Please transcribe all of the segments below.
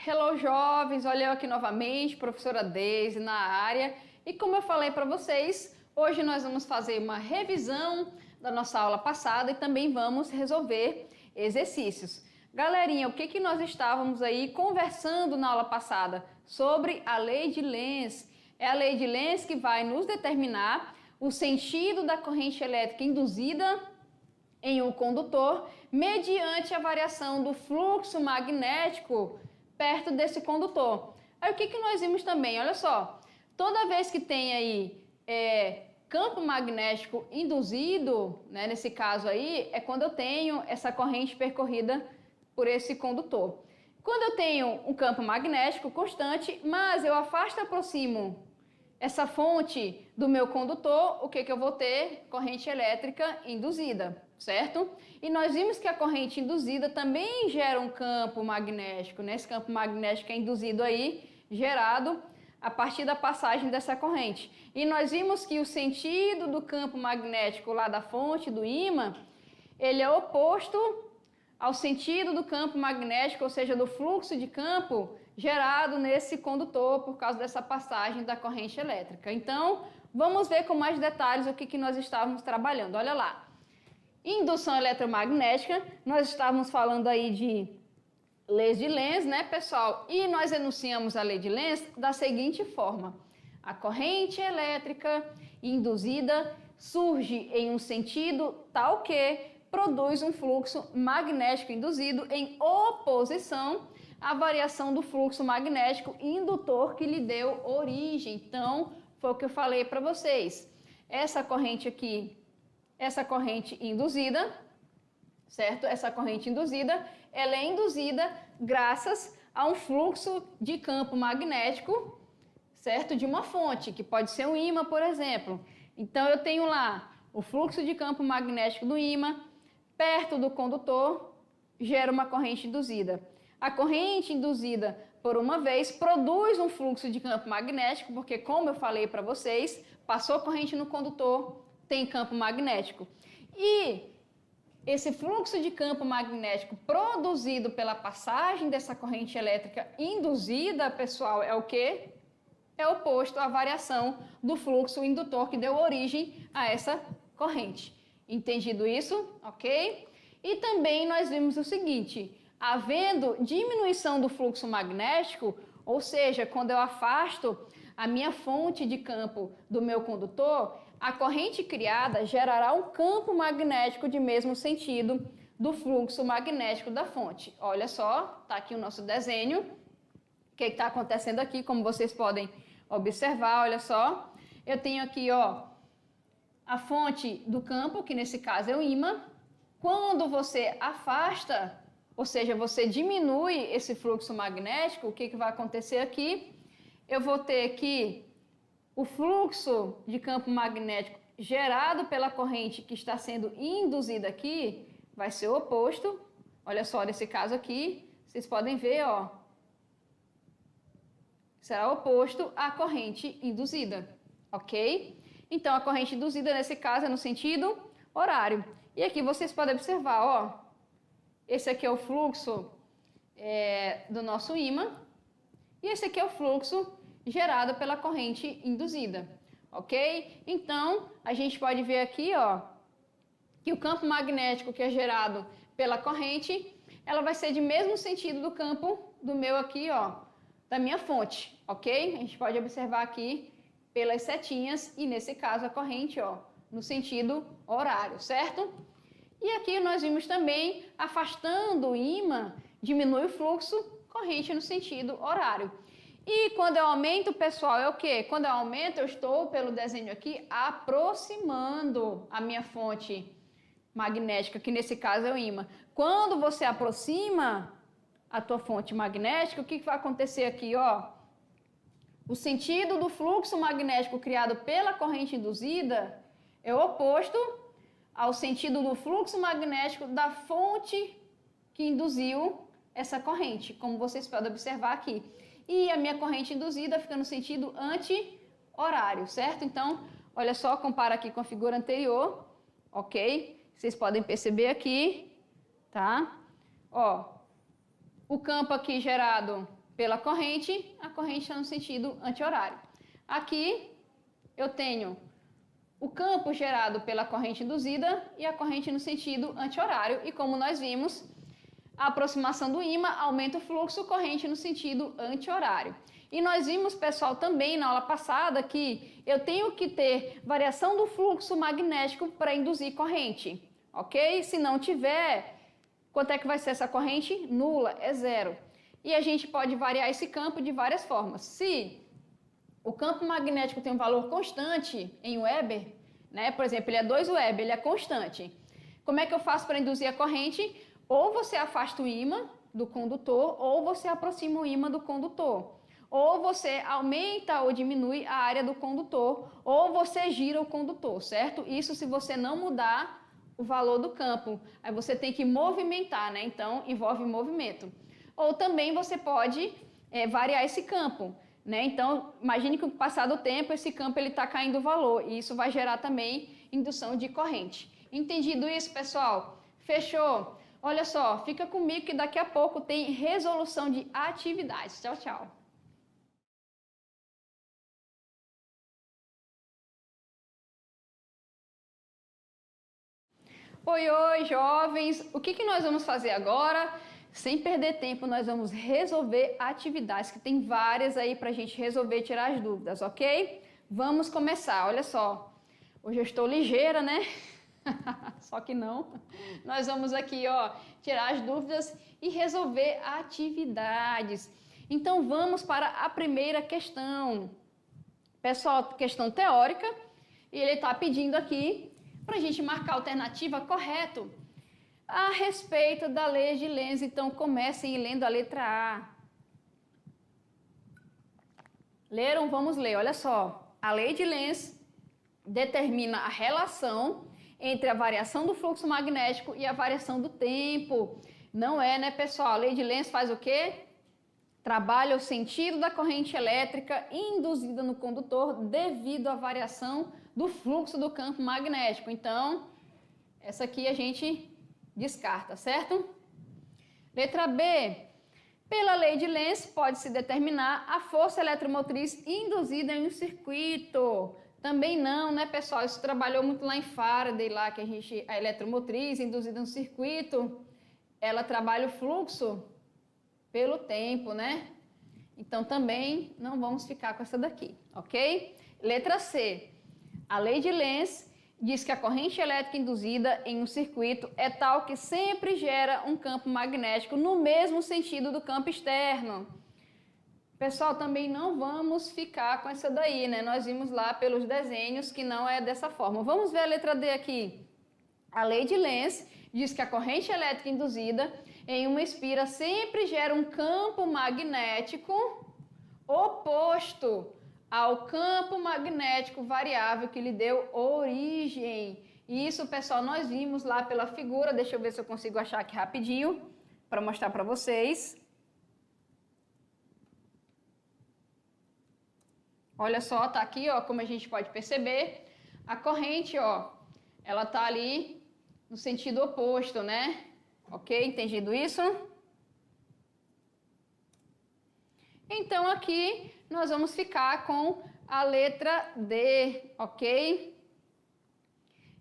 Hello, jovens! Olha eu aqui novamente, professora Deise na área. E como eu falei para vocês, hoje nós vamos fazer uma revisão da nossa aula passada e também vamos resolver exercícios. Galerinha, o que nós estávamos aí conversando na aula passada? Sobre a lei de Lenz. É a lei de Lenz que vai nos determinar o sentido da corrente elétrica induzida em um condutor mediante a variação do fluxo magnético perto desse condutor. Aí o que nós vimos também? Olha só, toda vez que tem aí campo magnético induzido, né, nesse caso aí, é quando eu tenho essa corrente percorrida por esse condutor. Quando eu tenho um campo magnético constante, mas eu afasto e aproximo essa fonte do meu condutor, o que eu vou ter? Corrente elétrica induzida, certo? E nós vimos que a corrente induzida também gera um campo magnético, né? Esse campo magnético é induzido aí, gerado a partir da passagem dessa corrente. E nós vimos que o sentido do campo magnético lá da fonte, do ímã, ele é oposto ao sentido do campo magnético, ou seja, do fluxo de campo gerado nesse condutor por causa dessa passagem da corrente elétrica. Então, vamos ver com mais detalhes o que nós estávamos trabalhando. Olha lá. Indução eletromagnética, nós estávamos falando aí de leis de Lenz, né, pessoal? E nós enunciamos a lei de Lenz da seguinte forma: a corrente elétrica induzida surge em um sentido tal que produz um fluxo magnético induzido em oposição à variação do fluxo magnético indutor que lhe deu origem. Então, foi o que eu falei para vocês. Essa corrente aqui, essa corrente induzida, certo? Essa corrente induzida, ela é induzida graças a um fluxo de campo magnético, certo? De uma fonte, que pode ser um ímã, por exemplo. Então, eu tenho lá o fluxo de campo magnético do ímã, perto do condutor, gera uma corrente induzida. A corrente induzida, por uma vez, produz um fluxo de campo magnético, porque, como eu falei para vocês, passou corrente no condutor, tem campo magnético. E esse fluxo de campo magnético produzido pela passagem dessa corrente elétrica induzida, pessoal, é o quê? É oposto à variação do fluxo indutor que deu origem a essa corrente. Entendido isso? Ok? E também nós vimos o seguinte: havendo diminuição do fluxo magnético, ou seja, quando eu afasto a minha fonte de campo do meu condutor, a corrente criada gerará um campo magnético de mesmo sentido do fluxo magnético da fonte. Olha só, tá aqui o nosso desenho. O que está acontecendo aqui, como vocês podem observar, olha só. Eu tenho aqui, ó, a fonte do campo, que nesse caso é o ímã. Quando você afasta, ou seja, você diminui esse fluxo magnético, o que vai acontecer aqui? Eu vou ter aqui o fluxo de campo magnético gerado pela corrente que está sendo induzida aqui, vai ser o oposto. Olha só, nesse caso aqui, vocês podem ver, ó, será oposto à corrente induzida, ok? Então, a corrente induzida, nesse caso, é no sentido horário. E aqui vocês podem observar, ó, esse aqui é o fluxo do nosso ímã e esse aqui é o fluxo gerado pela corrente induzida, ok? Então, a gente pode ver aqui, ó, que o campo magnético que é gerado pela corrente, ela vai ser de mesmo sentido do campo do meu aqui, ó, da minha fonte, ok? A gente pode observar aqui pelas setinhas e nesse caso a corrente, ó, no sentido horário, certo? E aqui nós vimos também, afastando o ímã, diminui o fluxo, corrente no sentido horário. E quando eu aumento, pessoal, é o quê? Quando eu aumento, eu estou, pelo desenho aqui, aproximando a minha fonte magnética, que nesse caso é o ímã. Quando você aproxima a tua fonte magnética, o que vai acontecer aqui, ó? O sentido do fluxo magnético criado pela corrente induzida é oposto ao sentido do fluxo magnético da fonte que induziu essa corrente, como vocês podem observar aqui. E a minha corrente induzida fica no sentido anti-horário, certo? Então, olha só, compara aqui com a figura anterior, ok? Vocês podem perceber aqui, tá? Ó, o campo aqui gerado pela corrente, a corrente está no sentido anti-horário. Aqui eu tenho o campo gerado pela corrente induzida e a corrente no sentido anti-horário. E como nós vimos, a aproximação do ímã aumenta o fluxo, corrente no sentido anti-horário. E nós vimos, pessoal, também na aula passada que eu tenho que ter variação do fluxo magnético para induzir corrente, ok? Se não tiver, quanto é que vai ser essa corrente? Nula, é zero. E a gente pode variar esse campo de várias formas. Se o campo magnético tem um valor constante em Weber, né? Por exemplo, ele é 2 Weber, ele é constante. Como é que eu faço para induzir a corrente? Ou você afasta o ímã do condutor, ou você aproxima o ímã do condutor. Ou você aumenta ou diminui a área do condutor, ou você gira o condutor, certo? Isso se você não mudar o valor do campo. Aí você tem que movimentar, né? Então, envolve movimento. Ou também você pode variar esse campo, né? Então, imagine que com o passar do tempo, esse campo está caindo o valor, e isso vai gerar também indução de corrente. Entendido isso, pessoal? Fechou? Olha só, fica comigo que daqui a pouco tem resolução de atividades. Tchau, tchau. Oi, jovens! O que nós vamos fazer agora? Sem perder tempo, nós vamos resolver atividades, que tem várias aí para a gente resolver e tirar as dúvidas, ok? Vamos começar, olha só. Hoje eu estou ligeira, né? Só que não. Nós vamos aqui, ó, tirar as dúvidas e resolver atividades. Então, vamos para a primeira questão. Pessoal, questão teórica, e ele está pedindo aqui para a gente marcar a alternativa correta a respeito da lei de Lenz. Então, comecem lendo a letra A. Leram? Vamos ler. Olha só. A lei de Lenz determina a relação entre a variação do fluxo magnético e a variação do tempo. Não é, né, pessoal? A lei de Lenz faz o quê? Trabalha o sentido da corrente elétrica induzida no condutor devido à variação do fluxo do campo magnético. Então, essa aqui a gente descarta, certo? Letra B. Pela lei de Lenz, pode-se determinar a força eletromotriz induzida em um circuito. Também não, né, pessoal? Isso trabalhou muito lá em Faraday, lá que a eletromotriz induzida no circuito, ela trabalha o fluxo pelo tempo, né? Então, também não vamos ficar com essa daqui, ok? Letra C. A lei de Lenz diz que a corrente elétrica induzida em um circuito é tal que sempre gera um campo magnético no mesmo sentido do campo externo. Pessoal, também não vamos ficar com essa daí, né? Nós vimos lá pelos desenhos que não é dessa forma. Vamos ver a letra D aqui. A lei de Lenz diz que a corrente elétrica induzida em uma espira sempre gera um campo magnético oposto ao campo magnético variável que lhe deu origem. E isso, pessoal, nós vimos lá pela figura. Deixa eu ver se eu consigo achar aqui rapidinho para mostrar para vocês. Olha só, tá aqui, ó, como a gente pode perceber, a corrente, ó, ela tá ali no sentido oposto, né? Ok? Entendido isso? Então, aqui nós vamos ficar com a letra D, ok?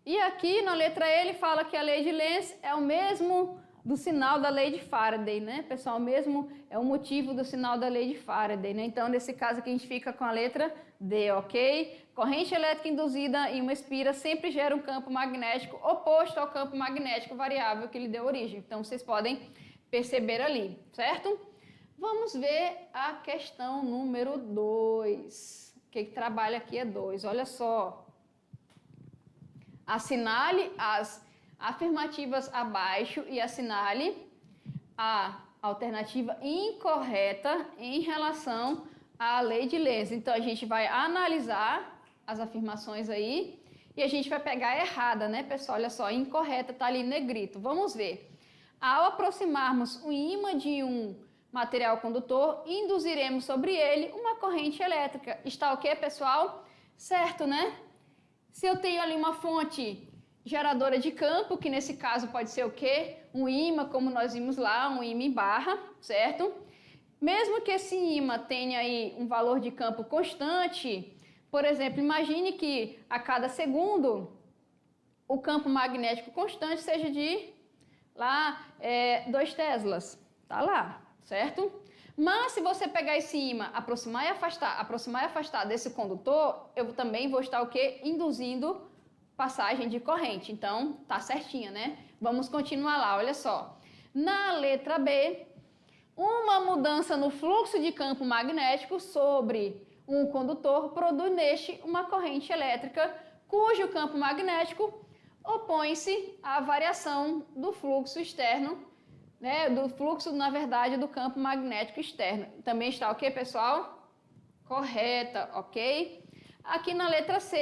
E aqui na letra E ele fala que a lei de Lenz é o mesmo do sinal da lei de Faraday, né, pessoal? Mesmo é o motivo do sinal da lei de Faraday, né? Então, nesse caso aqui, a gente fica com a letra D, ok? Corrente elétrica induzida em uma espira sempre gera um campo magnético oposto ao campo magnético variável que lhe deu origem. Então, vocês podem perceber ali, certo? Vamos ver a questão número 2. O que trabalha aqui é 2. Olha só. Assinale as afirmativas abaixo e assinale a alternativa incorreta em relação à lei de Lenz. Então, a gente vai analisar as afirmações aí e a gente vai pegar a errada, né, pessoal? Olha só, incorreta está ali em negrito. Vamos ver. Ao aproximarmos o ímã de um material condutor, induziremos sobre ele uma corrente elétrica. Está ok, pessoal? Certo, né? Se eu tenho ali uma fonte geradora de campo, que nesse caso pode ser o quê? Um ímã, como nós vimos lá, um ímã em barra, certo? mesmo que esse ímã tenha aí um valor de campo constante, por exemplo, imagine que a cada segundo o campo magnético constante seja de lá 2 teslas, tá lá, certo? Mas se você pegar esse ímã, aproximar e afastar desse condutor, eu também vou estar o quê? Induzindo passagem de corrente. Então, tá certinho, né? Vamos continuar lá, olha só. Na letra B, uma mudança no fluxo de campo magnético sobre um condutor produz neste uma corrente elétrica cujo campo magnético opõe-se à variação do fluxo externo, né, do fluxo, na verdade, do campo magnético externo. Também está ok, pessoal? Correta, ok? Aqui na letra C,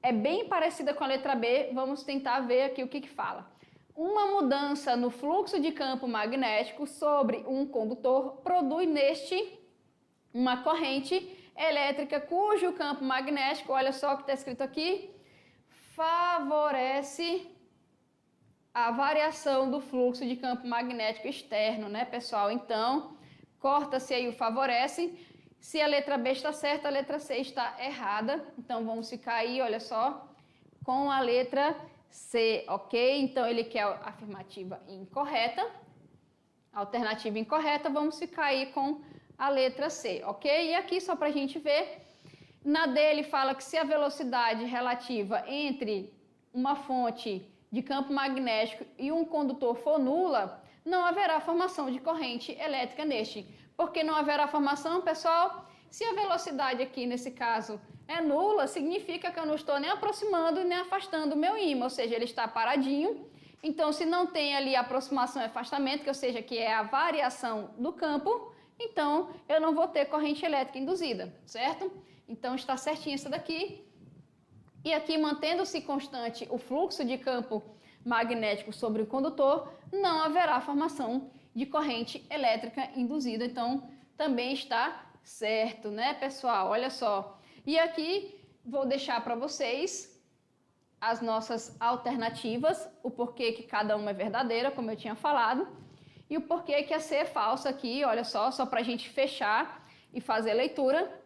é bem parecida com a letra B, vamos tentar ver aqui o que fala. Uma mudança no fluxo de campo magnético sobre um condutor produz neste uma corrente elétrica cujo campo magnético, olha só o que está escrito aqui, favorece a variação do fluxo de campo magnético externo, né, pessoal? Então, corta-se aí o favorece. Se a letra B está certa, a letra C está errada. Então, vamos ficar aí, olha só, com a letra C, ok? Então, ele quer a afirmativa incorreta. Alternativa incorreta, vamos ficar aí com a letra C, ok? E aqui, só para a gente ver, na D ele fala que se a velocidade relativa entre uma fonte de campo magnético e um condutor for nula, não haverá formação de corrente elétrica neste. Por que não haverá formação, pessoal? Se a velocidade aqui, nesse caso, é nula, significa que eu não estou nem aproximando nem afastando o meu ímã, ou seja, ele está paradinho. Então, se não tem ali aproximação e afastamento, que ou seja, que é a variação do campo, então eu não vou ter corrente elétrica induzida, certo? Então, está certinho isso daqui. E aqui, mantendo-se constante o fluxo de campo magnético sobre o condutor, não haverá formação de corrente elétrica induzida. Então, também está certo, né, pessoal? Olha só. E aqui, vou deixar para vocês as nossas alternativas, o porquê que cada uma é verdadeira, como eu tinha falado, e o porquê que a C é falsa aqui, olha só para a gente fechar e fazer a leitura.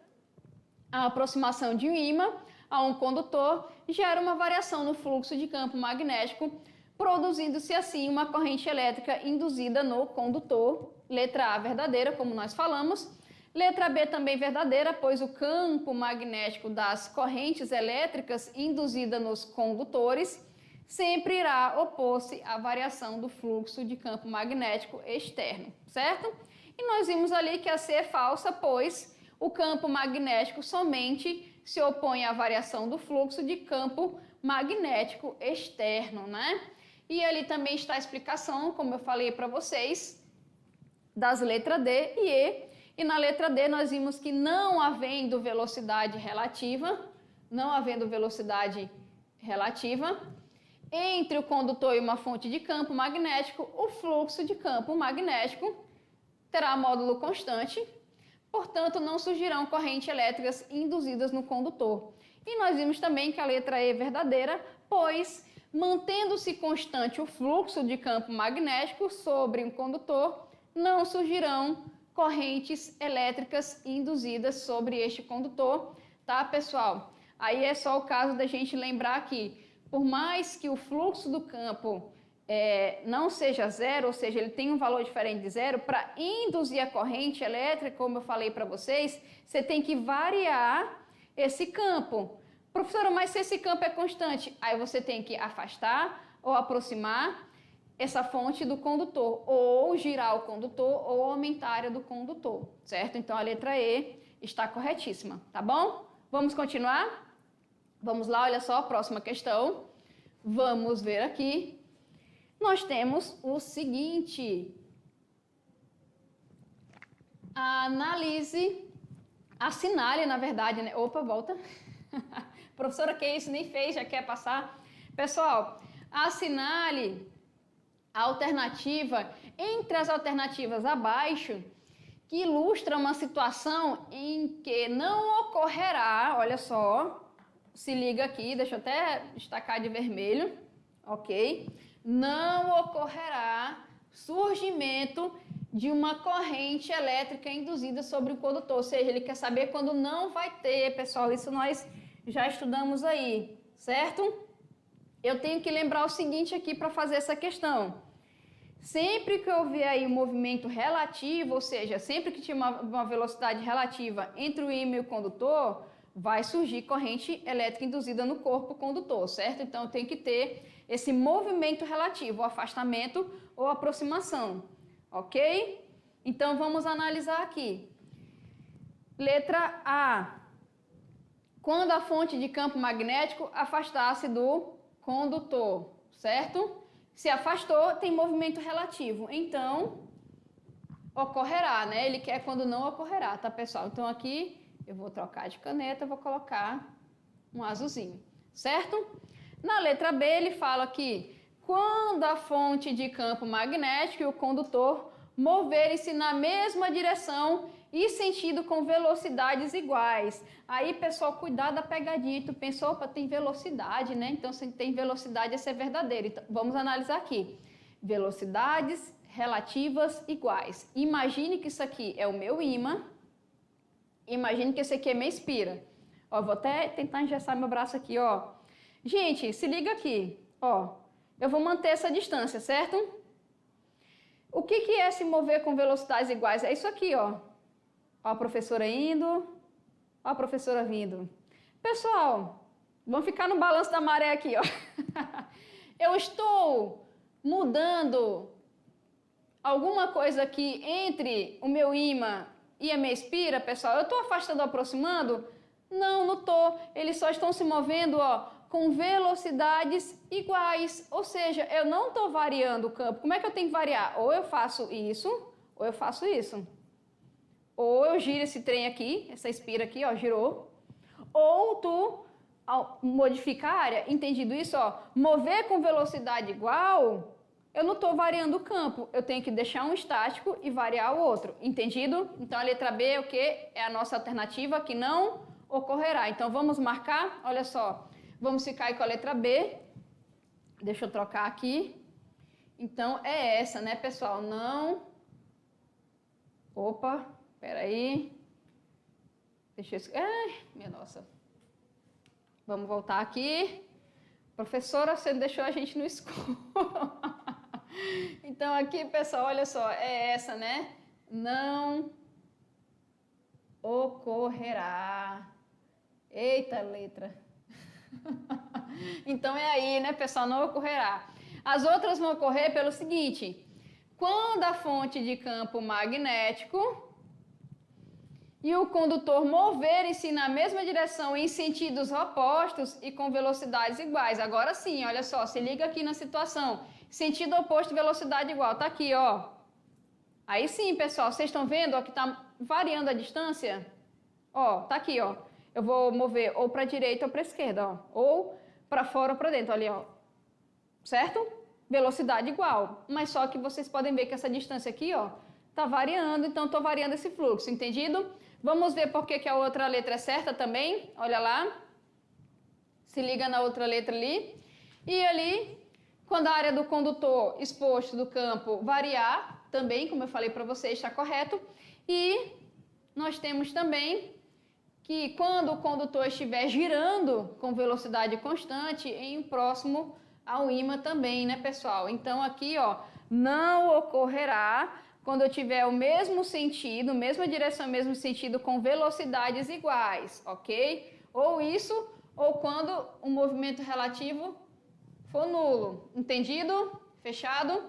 A aproximação de um ímã a um condutor gera uma variação no fluxo de campo magnético, produzindo-se assim uma corrente elétrica induzida no condutor. Letra A verdadeira, como nós falamos. Letra B também verdadeira, pois o campo magnético das correntes elétricas induzida nos condutores sempre irá opor-se à variação do fluxo de campo magnético externo, certo? E nós vimos ali que a C é falsa, pois o campo magnético somente se opõe à variação do fluxo de campo magnético externo, né? E ali também está a explicação, como eu falei para vocês, das letras D e E. E na letra D nós vimos que não havendo velocidade relativa, entre o condutor e uma fonte de campo magnético, o fluxo de campo magnético terá módulo constante. Portanto, não surgirão correntes elétricas induzidas no condutor. E nós vimos também que a letra E é verdadeira, pois, mantendo-se constante o fluxo de campo magnético sobre um condutor, não surgirão correntes elétricas induzidas sobre este condutor, tá, pessoal? Aí é só o caso da gente lembrar que, por mais que o fluxo do campo não seja zero, ou seja, ele tem um valor diferente de zero, para induzir a corrente elétrica, como eu falei para vocês, você tem que variar esse campo. Professora, mas se esse campo é constante, aí você tem que afastar ou aproximar essa fonte do condutor, ou girar o condutor, ou aumentar a área do condutor, certo? Então, a letra E está corretíssima, tá bom? Vamos continuar? Vamos lá, olha só, próxima questão. Vamos ver aqui. Nós temos o seguinte: assinale, na verdade, né? Opa, volta. Professora, que isso? Nem fez, já quer passar? Pessoal, assinale a alternativa entre as alternativas abaixo que ilustra uma situação em que não ocorrerá, olha só, se liga aqui, deixa eu até destacar de vermelho, ok? Não ocorrerá surgimento de uma corrente elétrica induzida sobre o condutor, ou seja, ele quer saber quando não vai ter, pessoal, isso nós já estudamos aí, certo? Eu tenho que lembrar o seguinte aqui para fazer essa questão. Sempre que houver aí um movimento relativo, ou seja, sempre que tiver uma velocidade relativa entre o ímã e o condutor, vai surgir corrente elétrica induzida no corpo condutor, certo? Então, eu tenho que ter esse movimento relativo, o afastamento ou aproximação, ok? Então, vamos analisar aqui. Letra A. Quando a fonte de campo magnético afastar-se do condutor, certo? Se afastou, tem movimento relativo. Então, ocorrerá, né? Ele quer quando não ocorrerá, tá, pessoal? Então, aqui eu vou trocar de caneta, vou colocar um azulzinho, certo? Na letra B, ele fala que quando a fonte de campo magnético e o condutor moverem-se na mesma direção e sentido com velocidades iguais. Aí, pessoal, cuidado da pegadinha. Tu pensou, opa, tem velocidade, né? Então, se tem velocidade, esse é verdadeiro. Então, vamos analisar aqui. Velocidades relativas iguais. Imagine que isso aqui é o meu ímã. Imagine que esse aqui é minha espira. Ó, vou até tentar engessar meu braço aqui, ó. Gente, se liga aqui, ó. Eu vou manter essa distância, certo? O que é se mover com velocidades iguais? É isso aqui, ó. Ó a professora indo, ó a professora vindo. Pessoal, vamos ficar no balanço da maré aqui, ó. Eu estou mudando alguma coisa aqui entre o meu ímã e a minha espira, pessoal? Eu estou afastando ou aproximando? Não, não estou. Eles só estão se movendo, ó, com velocidades iguais. Ou seja, eu não estou variando o campo. Como é que eu tenho que variar? Ou eu faço isso, ou eu faço isso. Ou eu giro esse trem aqui, essa espira aqui, ó, girou. Ou tu, ao modificar a área, entendido isso, ó, mover com velocidade igual, eu não estou variando o campo. Eu tenho que deixar um estático e variar o outro. Entendido? Então, a letra B é o quê? É a nossa alternativa que não ocorrerá. Então, vamos marcar, olha só. Vamos ficar aí com a letra B. Deixa eu trocar aqui. Então, é essa, né, pessoal? Não... Opa, peraí. Deixa eu... Ai, minha nossa. Vamos voltar aqui. Professora, você deixou a gente no escuro. Então, aqui, pessoal, olha só. É essa, né? Não ocorrerá. Eita, letra. Então, é aí, né, pessoal? Não ocorrerá. As outras vão ocorrer pelo seguinte... Quando a fonte de campo magnético e o condutor moverem-se na mesma direção em sentidos opostos e com velocidades iguais. Agora sim, olha só, se liga aqui na situação. Sentido oposto, velocidade igual. Tá aqui, ó. Aí sim, pessoal, vocês estão vendo ó, que tá variando a distância? Ó, tá aqui, ó. Eu vou mover ou para a direita ou para a esquerda, ó. Ou para fora ou para dentro, ali, ó. Certo? Velocidade igual, mas só que vocês podem ver que essa distância aqui, ó, tá variando, então estou variando esse fluxo, entendido? Vamos ver por que a outra letra é certa também, olha lá, se liga na outra letra ali, e ali, quando a área do condutor exposto do campo variar, também, como eu falei para vocês, está correto, e nós temos também que quando o condutor estiver girando com velocidade constante em um próximo ao ímã também, né, pessoal? Então, aqui, ó, não ocorrerá quando eu tiver o mesmo sentido, mesma direção, mesmo sentido, com velocidades iguais, ok? Ou isso, ou quando o movimento relativo for nulo. Entendido? Fechado?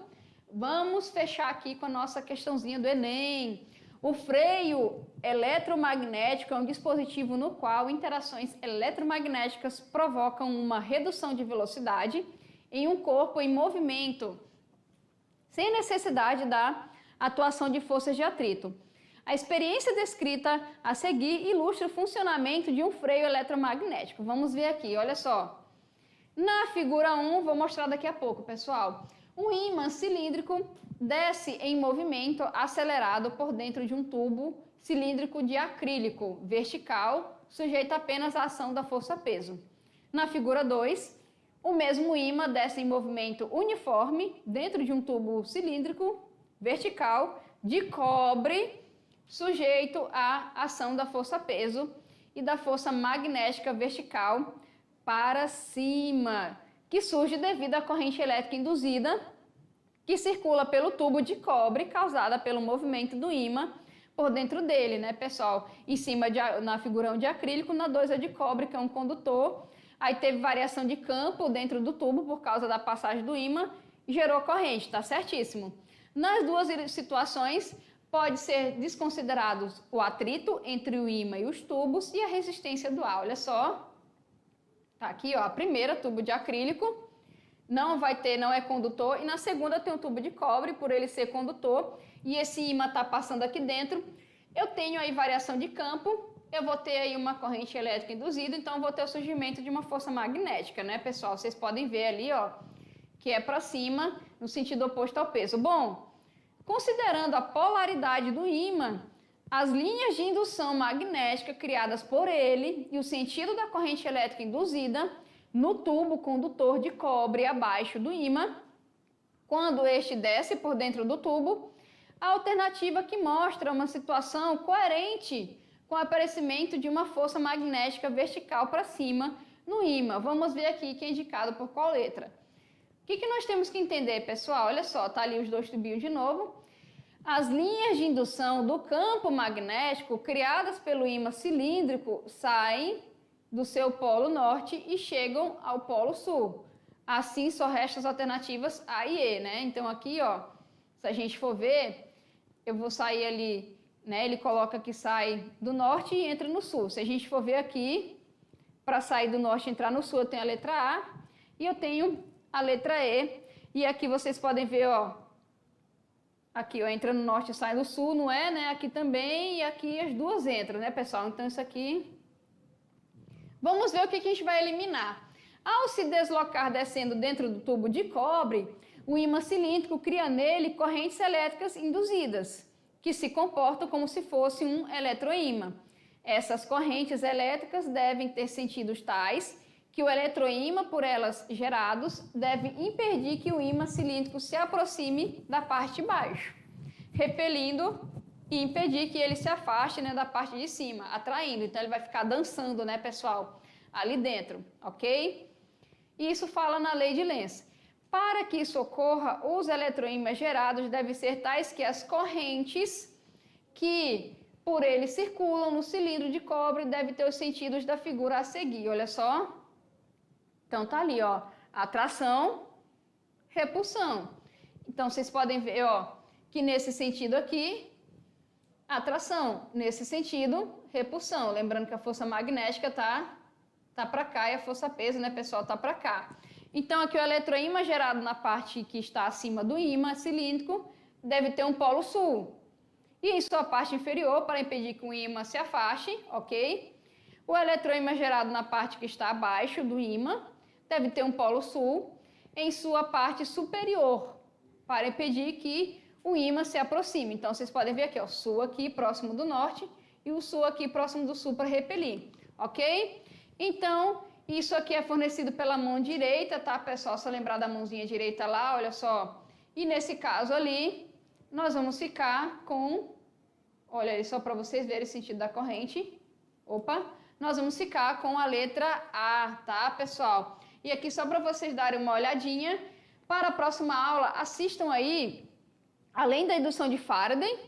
Vamos fechar aqui com a nossa questãozinha do Enem. O freio eletromagnético é um dispositivo no qual interações eletromagnéticas provocam uma redução de velocidade em um corpo em movimento, sem necessidade da atuação de forças de atrito. A experiência descrita a seguir ilustra o funcionamento de um freio eletromagnético. Vamos ver aqui, olha só. Na figura 1, vou mostrar daqui a pouco, pessoal. Um ímã cilíndrico desce em movimento acelerado por dentro de um tubo cilíndrico de acrílico vertical, sujeito apenas à ação da força-peso. Na figura 2, o mesmo ímã desce em movimento uniforme dentro de um tubo cilíndrico vertical, de cobre sujeito à ação da força-peso e da força magnética vertical para cima, que surge devido à corrente elétrica induzida que circula pelo tubo de cobre causada pelo movimento do ímã por dentro dele, né, pessoal? Em cima, na figura 1 de acrílico, na 2 é de cobre, que é um condutor. Aí teve variação de campo dentro do tubo por causa da passagem do ímã e gerou corrente, tá certíssimo? Nas duas situações, pode ser desconsiderado o atrito entre o ímã e os tubos e a resistência do ar. Olha só, tá aqui, ó, a primeira, tubo de acrílico, não é condutor, e na segunda tem um tubo de cobre, por ele ser condutor, e esse ímã tá passando aqui dentro. Eu tenho aí variação de campo, eu vou ter aí uma corrente elétrica induzida, então eu vou ter o surgimento de uma força magnética, né, pessoal? Vocês podem ver ali, ó, que é para cima, no sentido oposto ao peso. Bom, considerando a polaridade do ímã, as linhas de indução magnética criadas por ele e o sentido da corrente elétrica induzida no tubo condutor de cobre abaixo do ímã, quando este desce por dentro do tubo, a alternativa que mostra uma situação coerente com o aparecimento de uma força magnética vertical para cima no ímã. Vamos ver aqui que é indicado por qual letra. O que nós temos que entender, pessoal? Olha só, tá ali os dois tubinhos de novo. As linhas de indução do campo magnético criadas pelo ímã cilíndrico saem do seu polo norte e chegam ao polo sul. Assim, só restam as alternativas A e E, né? Então, aqui, ó, se a gente for ver, eu vou sair ali, né? Ele coloca que sai do norte e entra no sul. Se a gente for ver aqui, para sair do norte e entrar no sul, eu tenho a letra A e eu tenho a letra E. E aqui vocês podem ver, ó, aqui, ó, entra no norte e sai no sul, não é, né? Aqui também, e aqui as duas entram, né, pessoal? Então, isso aqui... Vamos ver o que a gente vai eliminar. Ao se deslocar descendo dentro do tubo de cobre, o ímã cilíndrico cria nele correntes elétricas induzidas, que se comportam como se fosse um eletroímã. Essas correntes elétricas devem ter sentidos tais que o eletroímã, por elas gerados, deve impedir que o ímã cilíndrico se aproxime da parte de baixo, repelindo e impedir que ele se afaste, né, da parte de cima, atraindo. Então, ele vai ficar dançando, né, pessoal, ali dentro, ok? E isso fala na lei de Lenz. Para que isso ocorra, os eletroímãs gerados devem ser tais que as correntes que por ele circulam no cilindro de cobre devem ter os sentidos da figura a seguir. Olha só. Então, tá ali, ó, atração, repulsão. Então, vocês podem ver, ó, que nesse sentido aqui, atração, nesse sentido, repulsão. Lembrando que a força magnética tá para cá e a força-peso, né, pessoal, tá para cá. Então, aqui o eletroímã gerado na parte que está acima do ímã cilíndrico deve ter um polo sul. E em sua parte inferior, para impedir que o ímã se afaste, ok? O eletroímã gerado na parte que está abaixo do ímã deve ter um polo sul em sua parte superior, para impedir que o ímã se aproxime. Então, vocês podem ver aqui, ó, o sul aqui próximo do norte e o sul aqui próximo do sul para repelir, ok? Então, isso aqui é fornecido pela mão direita, tá, pessoal? Só lembrar da mãozinha direita lá, olha só. E nesse caso ali, nós vamos ficar com, olha aí, só para vocês verem o sentido da corrente. Opa! Nós vamos ficar com a letra A, tá, pessoal? E aqui só para vocês darem uma olhadinha, para a próxima aula, assistam aí, além da indução de Faraday,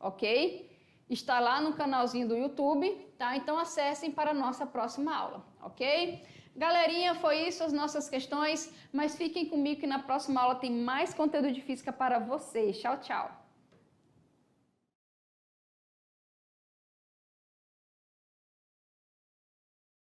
ok? Está lá no canalzinho do YouTube, tá? Então acessem para a nossa próxima aula, ok? Galerinha, foi isso as nossas questões, mas fiquem comigo que na próxima aula tem mais conteúdo de física para vocês. Tchau, tchau!